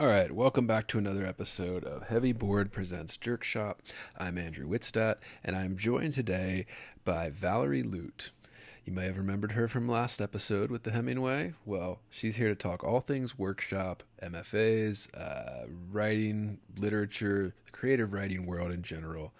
All right, welcome back to another episode of Heavy Board Presents JerkShop. I'm Andrew Whitstadt, and I'm joined today by Valerie Lute. You may have remembered her from last episode with the Hemingway. Well, she's here to talk all things workshop, MFAs, writing, literature, the creative writing world in general.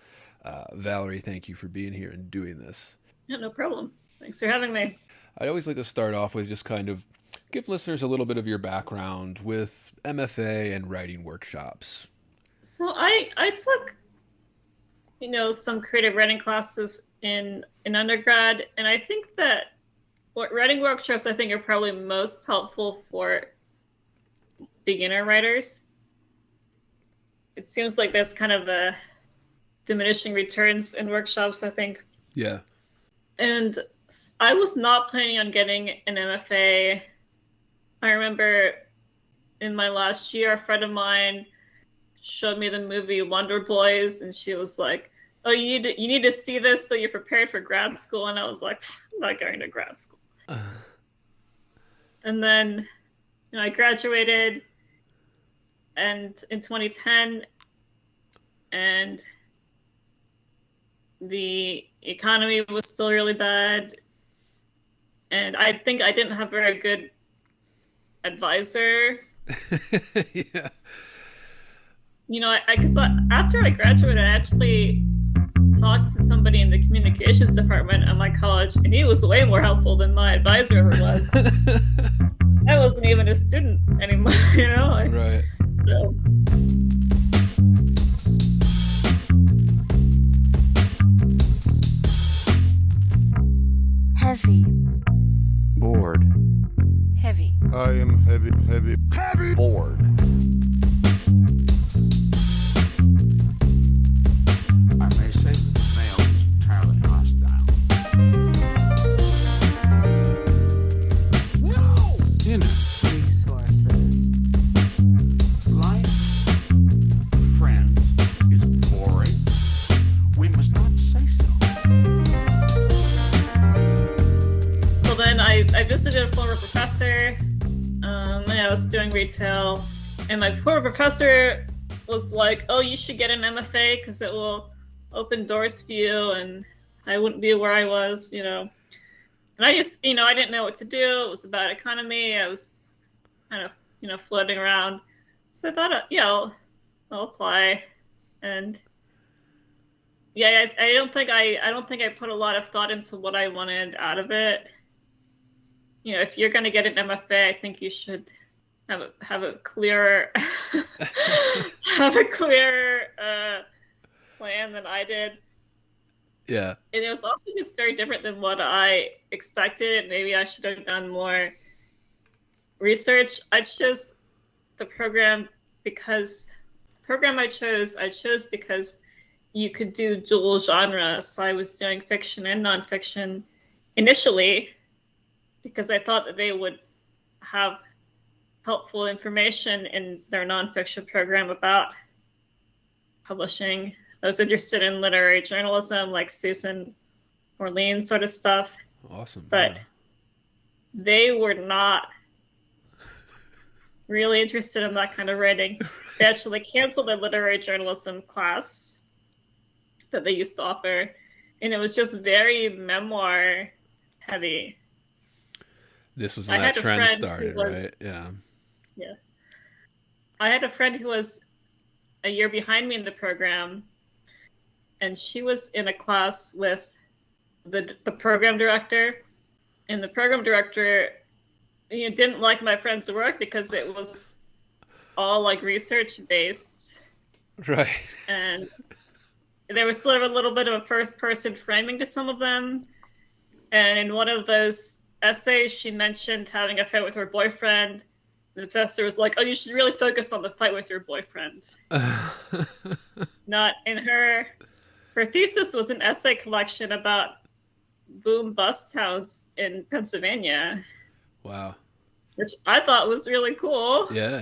Valerie, thank you for being here and doing this. Yeah, no problem. Thanks for having me. I'd always like to start off with just kind of give listeners a little bit of your background with MFA and writing workshops. So I took, some creative writing classes in undergrad, and I think that what writing workshops I think are probably most helpful for beginner writers. It seems like there's kind of a diminishing returns in workshops, I think. Yeah. And I was not planning on getting an MFA. I remember in my last year, a friend of mine showed me the movie Wonder Boys, and she was like, "Oh, you need to see this so you're prepared for grad school." And I was like, "I'm not going to grad school." And then, I graduated, and in 2010, and the economy was still really bad, and I think I didn't have a very good advisor. Yeah. I guess after I graduated, I actually talked to somebody in the communications department at my college, and he was way more helpful than my advisor ever was. I wasn't even a student anymore, Right. So. Heavy. Bored. Heavy. I am heavy bored. I may say that the male is entirely hostile. No! Inner Resources. life, friends, is boring. We must not say so. So then I visited a former professor, and I was doing retail, and my former professor was like, "Oh, you should get an MFA because it will open doors for you, and I wouldn't be where I was, And I just, I didn't know what to do. It was about economy. I was kind of, floating around. So I thought, I'll apply. And yeah, I don't think I put a lot of thought into what I wanted out of it. If you're going to get an MFA, I think you should have a clearer have a clearer plan than I did. Yeah. And it was also just very different than what I expected. Maybe I should have done more research. I chose the program because I chose because you could do dual genre. So I was doing fiction and nonfiction initially because I thought that they would have helpful information in their nonfiction program about publishing. I was interested in literary journalism, like Susan Orlean sort of stuff. Awesome. But yeah. they were not really interested in that kind of writing. They actually canceled their literary journalism class that they used to offer, and it was just very memoir heavy. This was when that trend started, right? Yeah. Yeah. I had a friend who was a year behind me in the program, and she was in a class with the program director, and the program director didn't like my friend's work because it was all like research based, Right. and there was sort of a little bit of a first person framing to some of them. And in one of those essays, she mentioned having a fight with her boyfriend. The professor was like, "Oh, you should really focus on the fight with your boyfriend." Not in her thesis was an essay collection about boom bust towns in Pennsylvania. Wow. Which I thought was really cool. Yeah.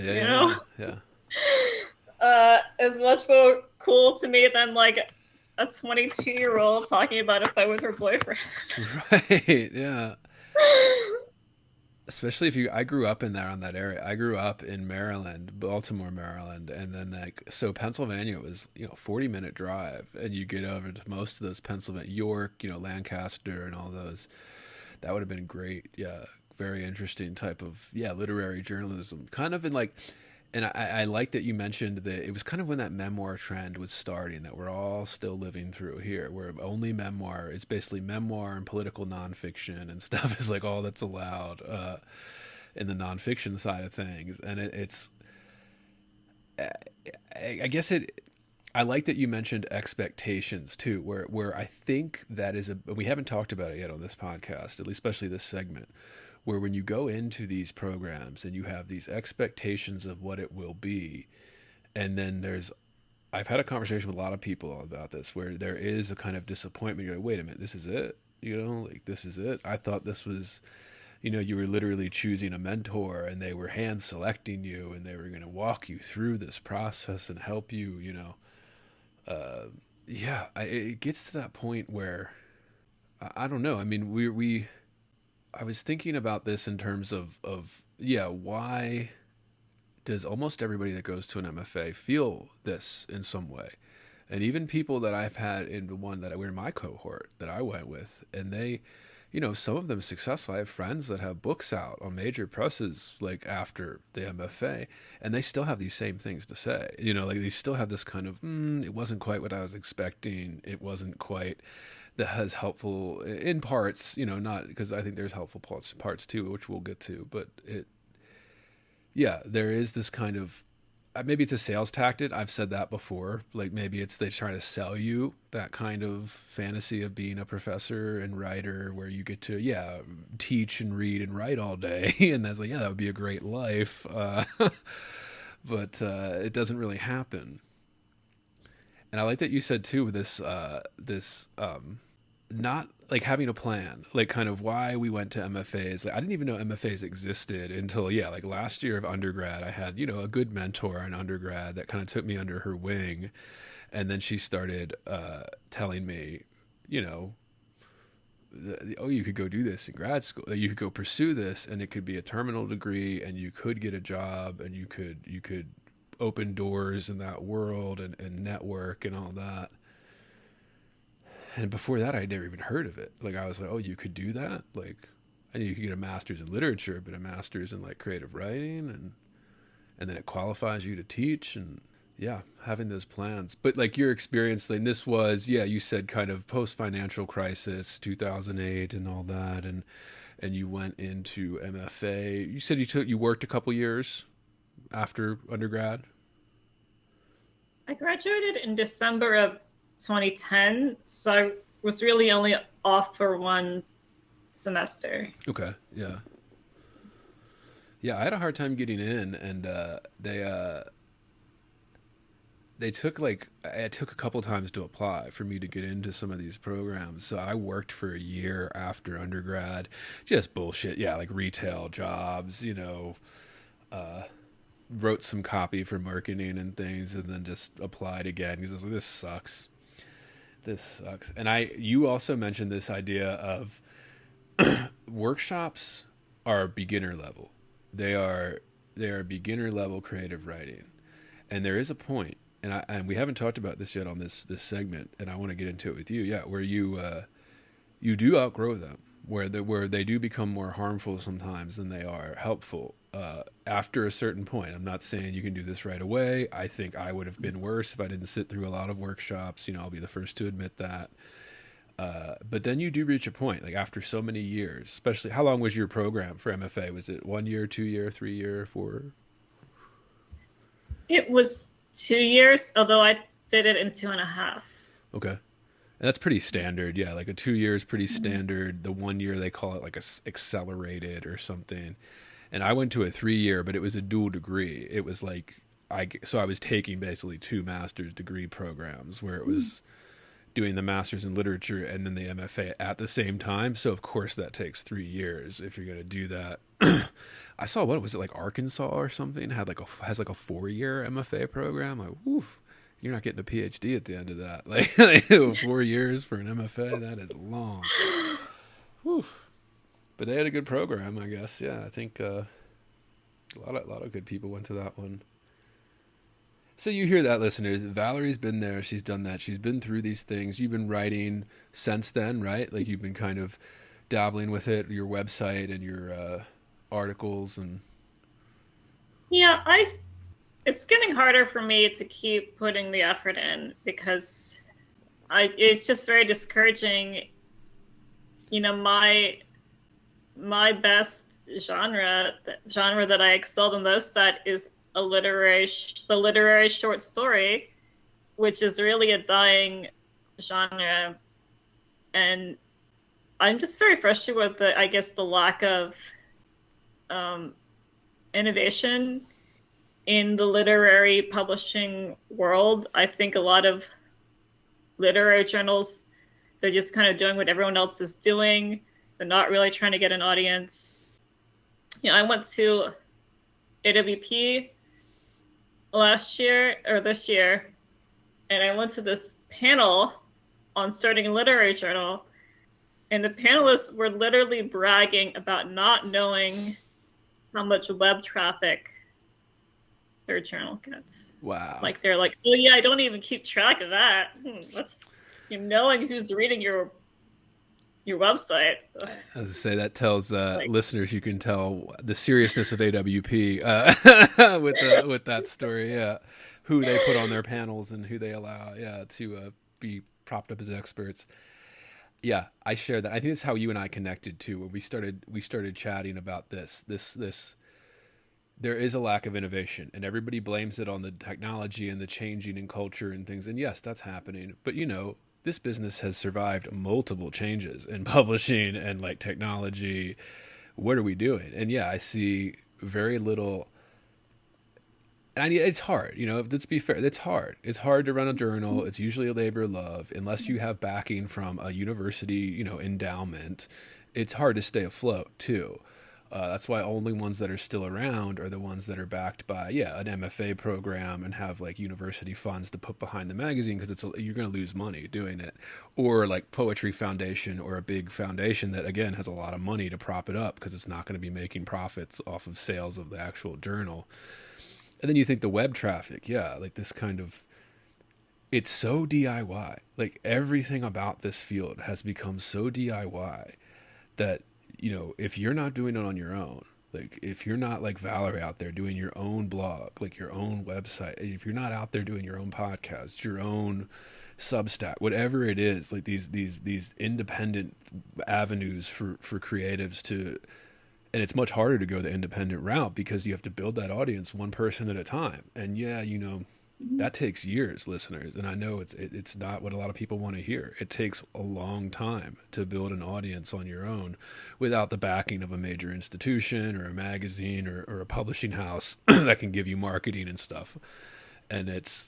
It's much more cool to me than like a 22-year-old talking about a fight with her boyfriend. Right. Yeah. especially if you, I grew up in there on that area. I grew up in Maryland, Baltimore, Maryland, and then like so Pennsylvania was 40-minute drive, and you get over to most of those Pennsylvania, York, Lancaster, and all those. That would have been great. Yeah, very interesting type of literary journalism, kind of in like. And I like that you mentioned that it was kind of when that memoir trend was starting that we're all still living through here, where only memoir, it's basically memoir and political nonfiction and stuff is like all that's allowed in the nonfiction side of things. And it's, I guess it, I like that you mentioned expectations too, where I think that is we haven't talked about it yet on this podcast, at least especially this segment, where when you go into these programs and you have these expectations of what it will be, and then I've had a conversation with a lot of people about this, where there is a kind of disappointment. You're like, wait a minute, this is it? Like this is it? I thought this was, you were literally choosing a mentor and they were hand selecting you and they were going to walk you through this process and help you, it gets to that point where, I don't know. I mean, I was thinking about this in terms of why does almost everybody that goes to an MFA feel this in some way? And even people that I've had in the one that were in my cohort that I went with, and they, some of them successful. I have friends that have books out on major presses like after the MFA, and they still have these same things to say. Like they still have this kind of, it wasn't quite what I was expecting. It wasn't quite that has helpful in parts, not because I think there's helpful parts too, which we'll get to, but there is this kind of, maybe it's a sales tactic. I've said that before. Like maybe it's they try to sell you that kind of fantasy of being a professor and writer where you get to, teach and read and write all day. And that's like, that would be a great life. But it doesn't really happen. And I like that you said too, this not like having a plan, like kind of why we went to MFAs. Like I didn't even know MFAs existed until like last year of undergrad. I had a good mentor in undergrad that kind of took me under her wing, and then she started telling me, oh, you could go do this in grad school. You could go pursue this, and it could be a terminal degree, and you could get a job, and you could open doors in that world and network and all that. And before that, I'd never even heard of it. Like, I was like, oh, you could do that? Like, I knew you could get a master's in literature, but a master's in, like, creative writing, and then it qualifies you to teach, and, having those plans. But, like, your experience, like, this was, you said kind of post-financial crisis, 2008 and all that, and you went into MFA. You said you worked a couple years after undergrad? I graduated in December of 2010, so I was really only off for one semester. Okay, yeah, I had a hard time getting in, and they took it took a couple times to apply for me to get into some of these programs. So I worked for a year after undergrad, just bullshit, like retail jobs, wrote some copy for marketing and things, and then just applied again because I was like, this sucks. And you also mentioned this idea of workshops are beginner level. They are beginner level creative writing, and there is a point, and we haven't talked about this yet on this segment, and I want to get into it with you. Where you do outgrow them, where they do become more harmful sometimes than they are helpful. After a certain point, I'm not saying you can do this right away. I think I would have been worse if I didn't sit through a lot of workshops. I'll be the first to admit that. But then you do reach a point, like after so many years, especially, how long was your program for MFA? Was it 1 year, 2 year, 3 year, 4? It was 2 years, although I did it in 2.5. Okay. And that's pretty standard. Yeah, like a 2 year is pretty standard. The 1 year, they call it like accelerated or something. And I went to a 3 year, but it was a dual degree. It was like, I was taking basically 2 master's degree programs where it was doing the master's in literature and then the MFA at the same time. So of course that takes 3 years if you're going to do that. I saw, what was it, like Arkansas or something has like a 4-year MFA program. Like, woof, you're not getting a PhD at the end of that. Like 4 years for an MFA, that is long. Woof. But they had a good program, I guess. Yeah, I think a lot of good people went to that one. So you hear that, listeners. Valerie's been there. She's done that. She's been through these things. You've been writing since then, right? Like you've been kind of dabbling with it, your website and your articles and Yeah, it's getting harder for me to keep putting the effort in because it's just very discouraging. You know, my best genre, the genre that I excel the most at is the literary short story, which is really a dying genre. And I'm just very frustrated with the lack of innovation in the literary publishing world. I think a lot of literary journals, they're just kind of doing what everyone else is doing. They're not really trying to get an audience. You know, I went to AWP this year, and I went to this panel on starting a literary journal, and the panelists were literally bragging about not knowing how much web traffic their journal gets. wow. Like they're like, oh yeah, I don't even keep track of that. What's knowing who's reading your website? As I say, that tells Like- listeners, you can tell the seriousness of AWP with that story. Yeah, who they put on their panels and who they allow, to be propped up as experts. Yeah, I share that. I think that's how you and I connected too. When we started chatting about this. There is a lack of innovation, and everybody blames it on the technology and the changing in culture and things. And yes, that's happening. But this business has survived multiple changes in publishing and like technology. What are we doing? And yeah, I see very little. And it's hard, let's be fair. It's hard. It's hard to run a journal. It's usually a labor of love. Unless you have backing from a university, endowment, it's hard to stay afloat too. That's why only ones that are still around are the ones that are backed by, an MFA program and have like university funds to put behind the magazine, because you're going to lose money doing it. Or like Poetry Foundation, or a big foundation that again has a lot of money to prop it up because it's not going to be making profits off of sales of the actual journal. And then you think the web traffic, like this kind of, it's so DIY. Like everything about this field has become so DIY that if you're not doing it on your own, like if you're not like Valerie out there doing your own blog, like your own website, if you're not out there doing your own podcast, your own Substack, whatever it is, like these independent avenues for creatives to, and it's much harder to go the independent route because you have to build that audience one person at a time. And that takes years, listeners. And I know it's not what a lot of people want to hear. It takes a long time to build an audience on your own without the backing of a major institution or a magazine or a publishing house that can give you marketing and stuff. And it's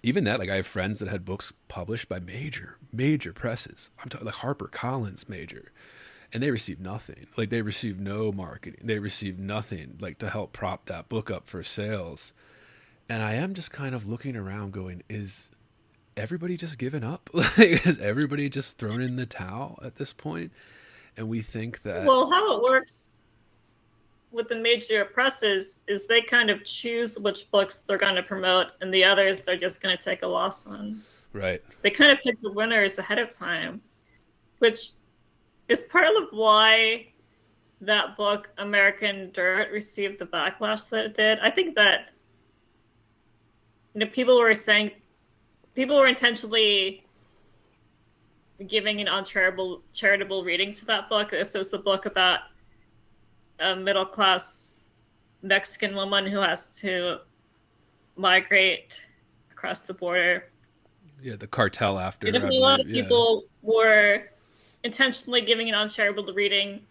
even that, like I have friends that had books published by major presses. I'm talking like HarperCollins major. And they received nothing. Like they received no marketing. They received nothing like to help prop that book up for sales. And I am just kind of looking around going, is everybody just giving up? Like, is everybody just thrown in the towel at this point? And we think that... Well, how it works with the major presses is they kind of choose which books they're going to promote, and the others they're just going to take a loss on. Right. They kind of pick the winners ahead of time, which is part of why that book, American Dirt, received the backlash that it did. I think that people were intentionally giving an uncharitable reading to that book. This was the book about a middle-class Mexican woman who has to migrate across the border. Yeah, the cartel after. Definitely a lot of people were intentionally giving an uncharitable reading.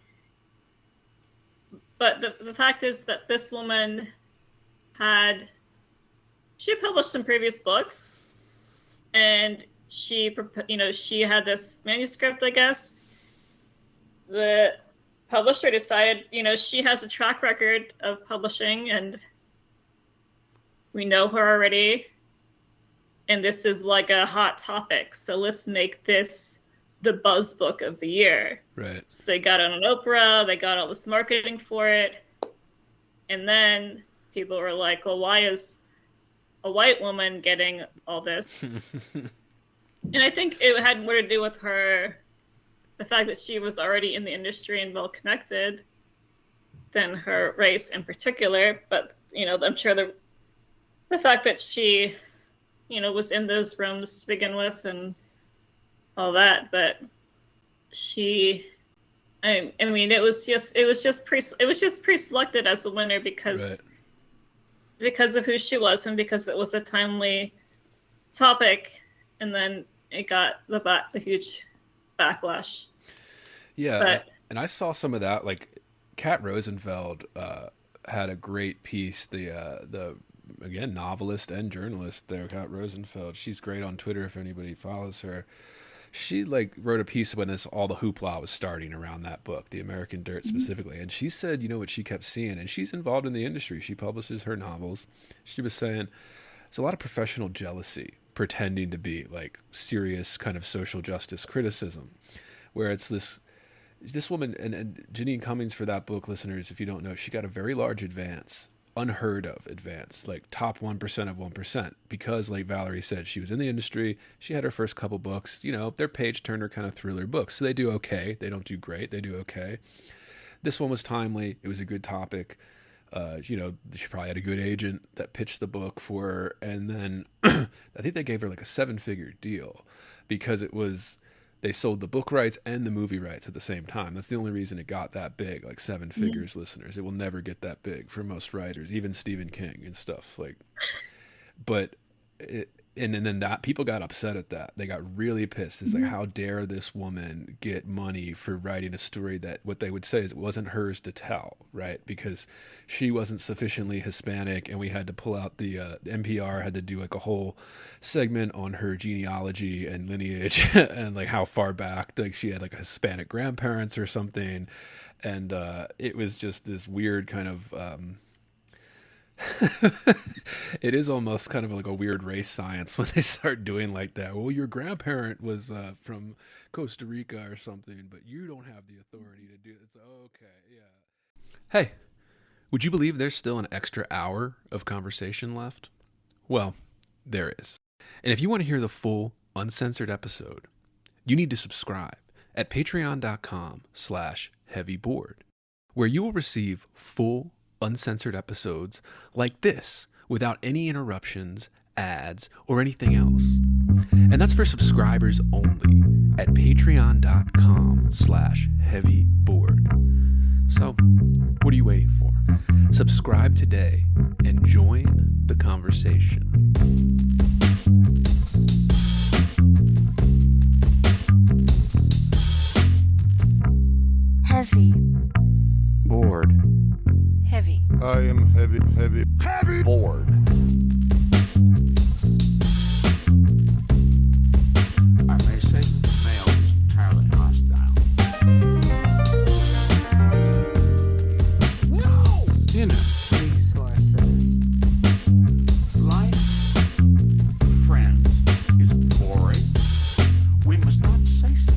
But the fact is that this woman had published some previous books, and she had this manuscript, I guess. The publisher decided, she has a track record of publishing, and we know her already, and this is like a hot topic, so let's make this the buzz book of the year. Right. So they got it on Oprah, they got all this marketing for it. And then people were like, well, why is a white woman getting all this? And I think it had more to do with the fact that she was already in the industry and well connected than her race in particular. But, I'm sure the fact that she, was in those rooms to begin with and all that, but I mean, it was just pre-selected as a winner because of who she was and because it was a timely topic, and then it got the huge backlash. Yeah, and I saw some of that. Like Kat Rosenfeld had a great piece. The again, novelist and journalist there, Kat Rosenfeld. She's great on Twitter if anybody follows her. She wrote a piece when all the hoopla was starting around that book, The American Dirt specifically. And she said, what she kept seeing, and she's involved in the industry. She publishes her novels. She was saying there's a lot of professional jealousy pretending to be serious kind of social justice criticism, where it's this woman, and Janine Cummings for that book, listeners, if you don't know, she got a very large advance. Unheard of advance, top 1% of 1%, because like Valerie said, she was in the industry. She had her first couple books, they're page turner kind of thriller books. So they do okay. They don't do great. They do okay. This one was timely. It was a good topic. She probably had a good agent that pitched the book for her. And then I think they gave her a 7-figure deal because they sold the book rights and the movie rights at the same time. That's the only reason it got that big, 7 figures, listeners. It will never get that big for most writers, even Stephen King and stuff. And then that people got upset at that. They got really pissed. It's how dare this woman get money for writing a story that what they would say is it wasn't hers to tell, right? Because she wasn't sufficiently Hispanic, and we had to pull out the NPR had to do a whole segment on her genealogy and lineage and how far back she had Hispanic grandparents or something, and it was just this weird kind of. It is almost kind of a weird race science when they start doing that. Well, your grandparent was from Costa Rica or something, but you don't have the authority to do it. It's okay, yeah. Hey, would you believe there's still an extra hour of conversation left? Well, there is. And if you want to hear the full, uncensored episode, you need to subscribe at patreon.com/heavyboard, where you will receive full, uncensored episodes like this without any interruptions, ads, or anything else. And that's for subscribers only at patreon.com/heavyboard. So, what are you waiting for? Subscribe today and join the conversation. Heavy. Bored. Heavy. I am heavy bored. I may say that the male is entirely hostile. No! Resources. Life, friends, is boring. We must not say so.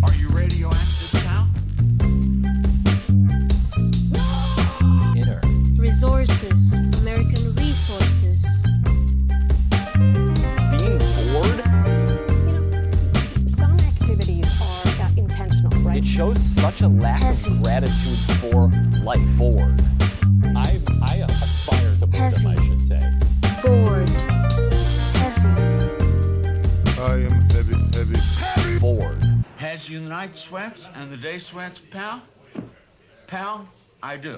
Are you radioactive now? Inner. Resources, American resources. Being bored? Some activities are intentional, right? It shows such a lack Heavy. of gratitude for life. Bored. I aspire to boredom, Heavy. I should say. Bored. Heavy. I am heavy Bored. Has you the night sweats and the day sweats, pal? Pal, I do.